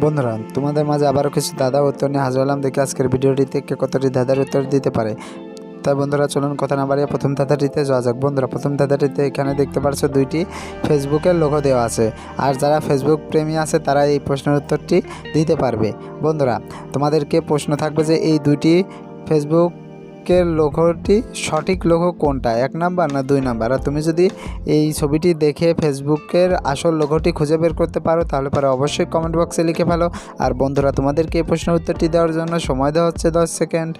বন্ধুরা, তোমাদের মাঝে আবারও কিছু দাদা উত্তর নিয়ে হাজির হলাম। দেখি আজকের ভিডিওটিতে কে কতটি দাদার উত্তর দিতে পারে। তাই বন্ধুরা চলুন কথা না বাড়িয়ে প্রথম দাদাটিতে যাওয়া যাক। বন্ধুরা, প্রথম দাদাটিতে এখানে দেখতে পাচ্ছ দুইটি ফেসবুকের লোগো দেওয়া আছে। আর যারা ফেসবুক প্রেমী আছে তারা এই প্রশ্নের উত্তরটি দিতে পারবে। বন্ধুরা, তোমাদেরকে প্রশ্ন থাকবে যে এই দুইটি ফেসবুকের লোগোটি সঠিক লোগো কোনটা, 1 নাম্বার না 2 নাম্বার। আর তুমি যদি এই ছবিটি দেখে ফেসবুকের আসল লোগোটি খুঁজে বের করতে পারো তাহলে পরে অবশ্যই কমেন্ট বক্সে লিখে ফেলো। আর বন্ধুরা, তোমাদেরকে এই প্রশ্নের উত্তরটি দেওয়ার জন্য সময় দেওয়া হচ্ছে 10 সেকেন্ড।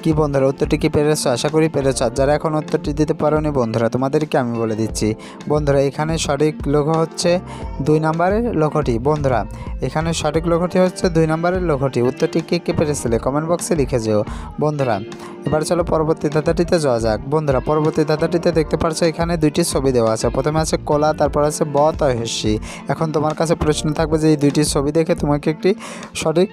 কি বন্ধুরা, উত্তরটি কি পেরেছো? আশা করি পেরেছো। আর যারা এখন উত্তরটি দিতে পারোনি বন্ধুরা, তোমাদেরকে আমি বলে দিচ্ছি। বন্ধুরা, এখানে সঠিক লোগো হচ্ছে 2 নাম্বারের লোগোটি। বন্ধুরা, এখানে সঠিক লোগোটি হচ্ছে 2 নাম্বারের লোগোটি। উত্তরটি কে পেরেছিলে কমেন্ট বক্সে লিখে যেও। বন্ধুরা, এবার চলো পরবর্তী ধাঁধাটিতে যাওয়া যাক। বন্ধুরা, পরবর্তী ধাঁধাটিতে দেখতে পাচ্ছ এখানে দুইটি ছবি দেওয়া আছে। প্রথমে আছে কলা, তারপর আছে ব তয় হস্যি। এখন তোমার কাছে প্রশ্ন থাকবে যে এই দুইটি ছবি দেখে তোমাকে একটি সঠিক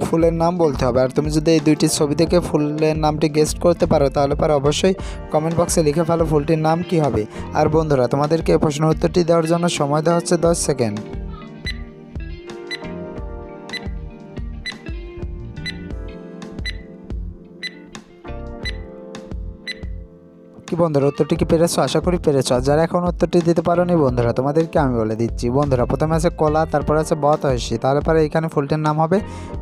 ফুলের নাম বলতে হবে। আর তুমি যদি এই দুইটি ছবি থেকে ফুলের নামটি গেস্ট করতে পারো তাহলে পরে অবশ্যই কমেন্ট বক্সে লিখে ফেলো ফুলটির নাম কি হবে। আর বন্ধুরা, তোমাদেরকে এই প্রশ্নের উত্তরটি দেওয়ার জন্য সময় দেওয়া হচ্ছে 10 সেকেন্ড। কি বন্ধুরা, উত্তরটি কি পেরেছো? আশা করি পেরেছো। যারা এখন উত্তরটি দিতে পারোনি বন্ধুরা, তোমাদেরকে আমি বলে দিচ্ছি। বন্ধুরা, প্রথমে আছে কলা, তারপর আছে বত হস্যি, তাহলে পরে এখানে ফুলটির নাম হবে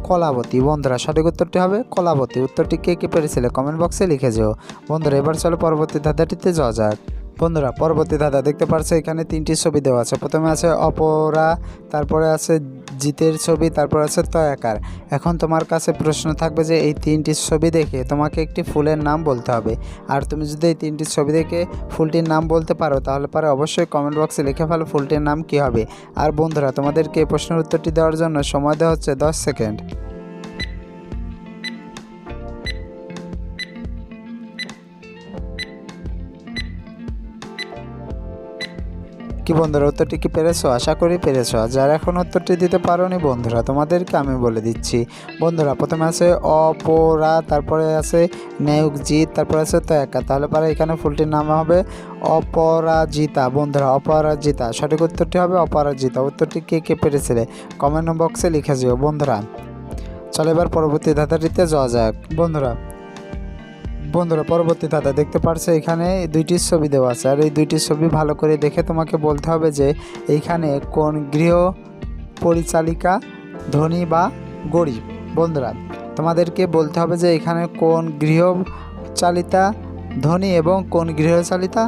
কলাবতী। বন্ধুরা, সঠিক উত্তরটি হবে কলাবতী। উত্তরটি কে পেরেছিলে কমেন্ট বক্সে লিখে যেও। বন্ধুরা, এবার চলো পরবর্তী ধাঁধাটিতে যাওয়া যাক। বন্ধুরা, পরবর্তী ধাঁধা দেখতে পাচ্ছ এখানে 3টি ছবি দেওয়া আছে। প্রথমে আছে অপরা, তারপরে আছে জিতের ছবি, তারপর আছে তয়াকার। এখন তোমার কাছে প্রশ্ন থাকবে যে এই 3টি ছবি দেখে তোমাকে একটি ফুলের নাম বলতে হবে। আর তুমি যদি এই 3টি ছবি দেখে ফুলটির নাম বলতে পারো তাহলে পরে অবশ্যই কমেন্ট বক্সে লিখে ফেলো ফুলটির নাম কী হবে। আর বন্ধুরা, তোমাদেরকে এই প্রশ্নের উত্তরটি দেওয়ার জন্য সময় দেওয়া হচ্ছে 10 সেকেন্ড। কি বন্ধুরা, উত্তরটি কি পেরেছো? আশা করি পেরেছো। যারা এখন উত্তরটি দিতে পারোনি বন্ধুরা, তোমাদেরকে আমি বলে দিচ্ছি। বন্ধুরা, প্রথমে আছে অপরা, তারপরে আছে নেউকজিৎ, তারপরে আছে তয়াকা, তাহলে পরে এখানে ফুলটির নাম হবে অপরাজিতা। বন্ধুরা, অপরাজিতা। সঠিক উত্তরটি হবে অপরাজিতা। উত্তরটি কে পেরেছিলে কমেন্ট বক্সে লিখে যেও। বন্ধুরা, চলো এবার পরবর্তী ধাঁধাটিতে যাওয়া যাক। বন্ধুরা, পরবর্তী ধাঁধা দেখতে পারছো এখানে 2টি ছবি দেওয়া আছে। আর এই 2টি ছবি ভালো করে দেখে তোমাকে বলতে হবে যে এইখানে কোন গৃহ পরিচালিকা ধনী বা গরিব। বন্ধুরা, তোমাদেরকে বলতে হবে যে এখানে কোন গৃহচালিতা ধনী এবং কোন গৃহচালিতা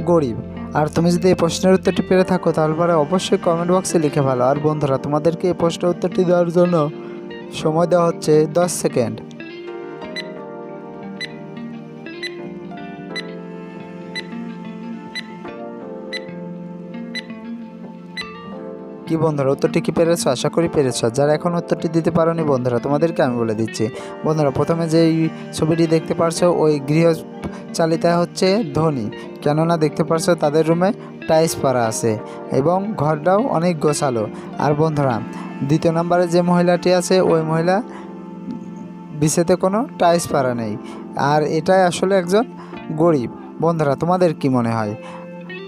গরিব। আর তুমি যদি এই প্রশ্নের উত্তরটি পেরে থাকো তাহলে পরে অবশ্যই কমেন্ট বক্সে লিখে ফেলো। আর বন্ধুরা, তোমাদেরকে এই প্রশ্নের উত্তরটি দেওয়ার জন্য সময় দেওয়া হচ্ছে 10 সেকেন্ড। কি বন্ধুরা, উত্তরটি কি পেরেছো? আশা করি পেরেছো। যারা এখন উত্তরটি দিতে পারোনি বন্ধুরা, তোমাদেরকে আমি বলে দিচ্ছি। বন্ধুরা, প্রথমে যেই ছবিটি দেখতে পারছো ওই গৃহচালিতা হচ্ছে ধনী, কেননা দেখতে পারছো তাদের রুমে টাইলস পরা আছে এবং ঘরটাও অনেক গোছালো। আর বন্ধুরা, 2 নম্বরে যে মহিলাটি আছে ওই মহিলা বিছেতে কোনো টাইলস পরা নেই। আর এটাই আসলে একজন গরিব। বন্ধুরা, তোমাদের কি মনে হয়?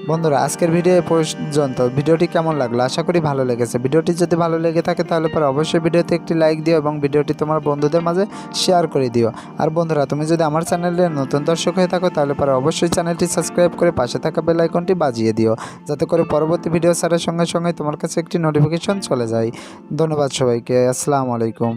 বন্ধুরা, আজকের ভিডিও পর্যন্ত। ভিডিওটি কেমন লাগলো? আশা করি ভালো লেগেছে। ভিডিওটি যদি ভালো লেগে থাকে তাহলে পরে অবশ্যই ভিডিওতে একটি লাইক দিও এবং ভিডিওটি তোমার বন্ধুদের মাঝে শেয়ার করে দিও। আর বন্ধুরা, তুমি যদি আমার চ্যানেলে নতুন দর্শক হয়ে থাকো তাহলে পরে অবশ্যই চ্যানেলটি সাবস্ক্রাইব করে পাশে থাকা বেল আইকনটি বাজিয়ে দিও, যাতে করে পরবর্তী ভিডিও ছাড়ার সঙ্গে সঙ্গে তোমার কাছে একটি নোটিফিকেশন চলে যায়। ধন্যবাদ সবাইকে। আসসালামু আলাইকুম।